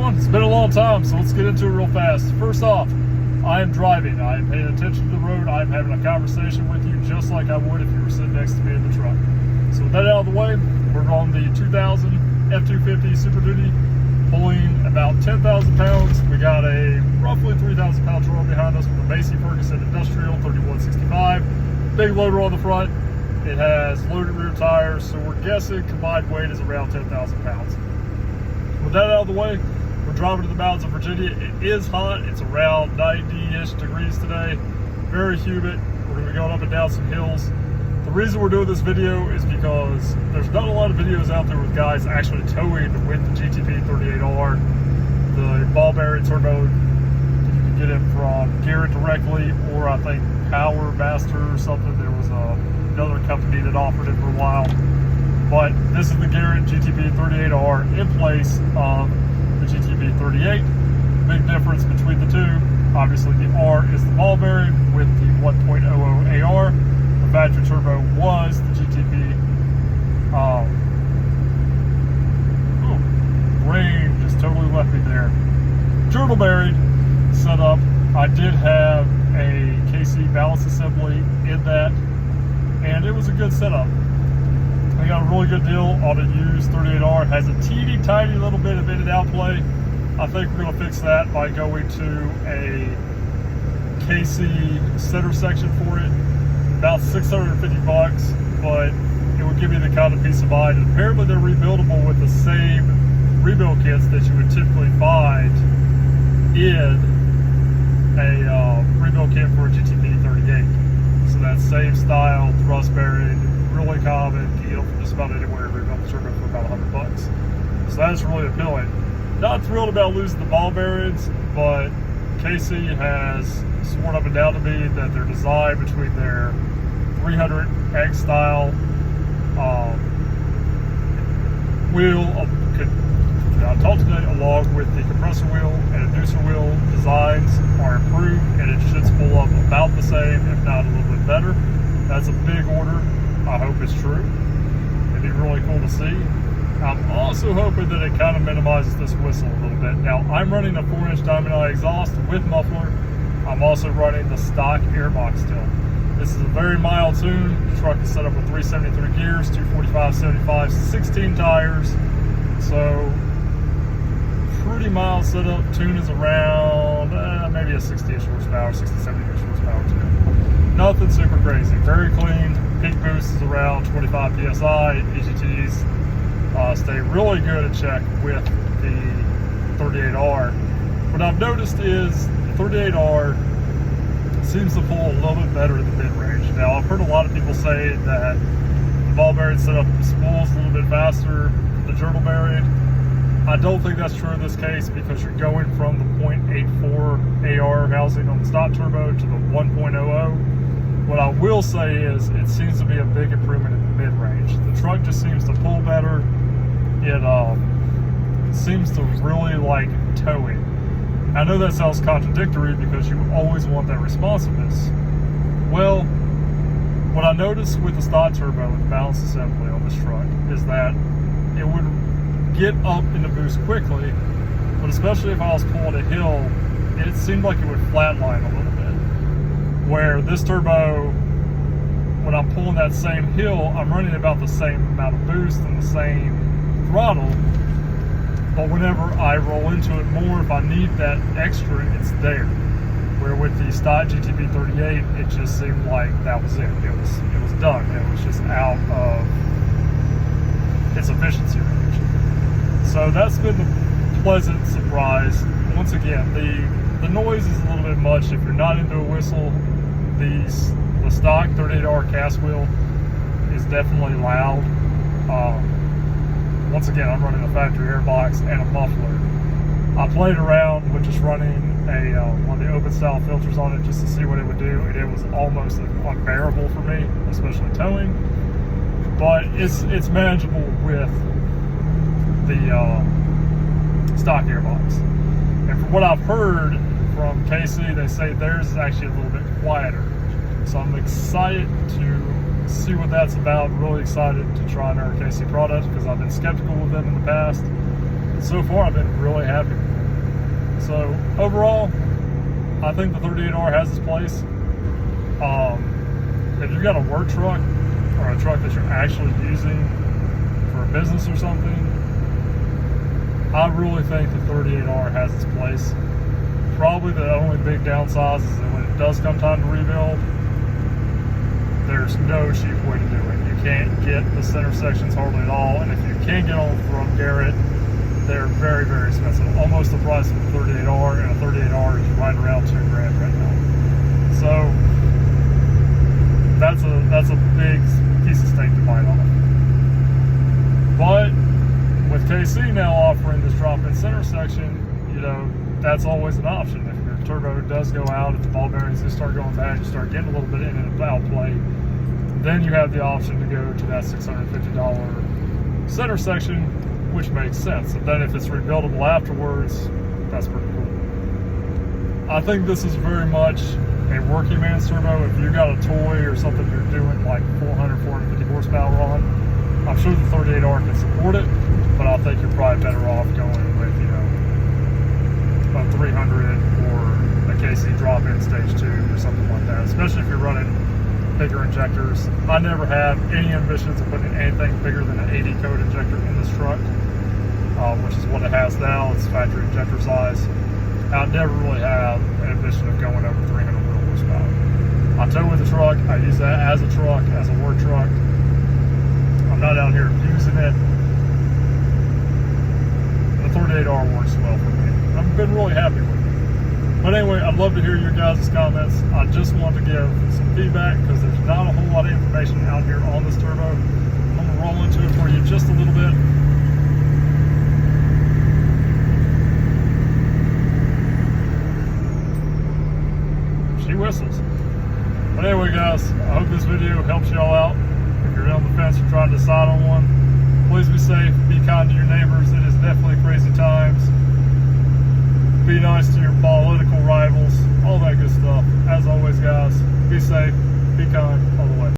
everyone, it's been a long time, so let's get into it real fast. First off, I am driving. I am paying attention to the road. I am having a conversation with you just like I would if you were sitting next to me in the truck. So with that out of the way, we're on the 2000 F-250 Super Duty, pulling about 10,000 pounds. We got a roughly 3,000 pound trailer behind us with a Massey Ferguson Industrial 3165. Big loader on the front. It has loaded rear tires, so we're guessing combined weight is around 10,000 pounds. With that out of the way, we're driving to the mountains of Virginia. It is hot. It's around 90-ish degrees today. Very humid. We're going to be going up and down some hills. The reason we're doing this video is because there's not a lot of videos out there with guys actually towing with the GTP38R, the ball bearing turbo. You can get it from Garrett directly, or I think Power Master or something. There was another company that offered it for a while. But this is the Garrett GTP38R in place of the GTP38. Big difference between the two. Obviously the R is the ball bearing with the 1.00 AR. The factory turbo was the GTP. Brain just totally left me there. Journal bearing setup. I did have a KC balance assembly in that, and it was a good setup. I got a really good deal on a used 38R. Has a teeny tiny little bit of in and out play. I think we're going to fix that by going to a KC center section for it. About 650 bucks, but it would give me the kind of peace of mind. And apparently they're rebuildable with the same rebuild kits that you would typically find in a rebuild kit for a GTP38. So that same style, thrust bearing, really common, you know, from just about anywhere, rebuild the turbo for about 100 bucks. So that's really appealing. Not thrilled about losing the ball bearings, but KC has sworn up and down to me that their design between their 300X style wheel I talked today, along with the compressor wheel and inducer wheel designs are improved, and it should spool up about the same, if not a little bit better. That's a big order. I hope it's true. It'd be really cool to see. I'm also hoping that it kind of minimizes this whistle a little bit. Now, I'm running a 4-inch diamond eye exhaust with muffler. I'm also running the stock airbox still. This is a very mild tune. The truck is set up with 373 gears, 245/75, 16 tires. So, pretty mild setup. Tune is around maybe a 60-ish horsepower, 60, 70-ish horsepower tune. Nothing super crazy. Very clean. Peak boost is around 25 PSI. EGTs stay really good at check with the 38R. What I've noticed is the 38R seems to pull a little bit better in the mid-range. Now, I've heard a lot of people say that the ball bearing setup spools a little bit faster than the journal bearing. I don't think that's true in this case, because you're going from the 0.84 AR housing on the stock turbo to the 1.00. What I will say is it seems to be a big improvement in the mid-range. The truck just seems to pull better. It seems to really like towing. I know that sounds contradictory because you always want that responsiveness. Well, what I noticed with the stock turbo with the balance assembly on this truck is that it would get up in the boost quickly, but especially if I was pulling a hill, it seemed like it would flatline a little bit. Where this turbo, when I'm pulling that same hill, I'm running about the same amount of boost and the same throttle, but whenever I roll into it more, if I need that extra, it's there. Where with the stock GTP38, it just seemed like that was it. It was done. It was just out of its efficiency range. So that's been the pleasant surprise. Once again, the noise is a little bit much if you're not into a whistle. The stock 38R cast wheel is definitely loud. Once again, I'm running a factory airbox and a muffler. I played around with just running one of the open style filters on it just to see what it would do, and it was almost unbearable for me, especially towing. But it's manageable with the stock airbox. And from what I've heard from KC, they say theirs is actually a little bit quieter. So I'm excited to see what that's about. Really excited to try another KC product because I've been skeptical of them in the past. so far I've been really happy. So overall, I think the 38R has its place. If you've got a work truck or a truck that you're actually using for a business or something, I really think the 38R has its place. Probably the only big downside is that when it does come time to rebuild, there's no cheap way to do it. You can't get the center sections hardly at all, and if you can get them from Garrett, they're very, very expensive. Almost the price of a 38R, and a 38R is right around $2,000 right now. So that's a big piece of steak to bite on. But with KC now offering this drop-in center section, you know, that's always an option. If your turbo does go out, if the ball bearings do start going bad, you start getting a little bit in and out play, then you have the option to go to that $650 center section, which makes sense. And then if it's rebuildable afterwards, that's pretty cool. I think this is very much a working man's turbo. If you got a toy or something you're doing like 400, 450 horsepower on, I'm sure the 38R can support it, but I think you're probably better off going with, you know, a 300 or a KC drop-in stage 2 or something like that, especially if you're running bigger injectors. I never have any ambitions of putting anything bigger than an 80 code injector in this truck, which is what it has now. It's factory injector size. I never really have an ambition of going over 300 wheel horsepower. I tow with the truck. I use that as a truck, as a work truck. I'm not out here abusing it. The 38R works well for me. I've been really happy with it. But anyway, I'd love to hear your guys' comments. I just wanted to give some feedback because there's not a whole lot of information out here on this turbo. I'm going to roll into it for you just a little bit. She whistles. But anyway, guys, I hope this video helps y'all out. If you're on the fence or trying to decide on one, please be safe, be kind to your neighbors. It is definitely crazy times. Be nice to your political rivals, all that good stuff. As always, guys, be safe, be kind, all the way.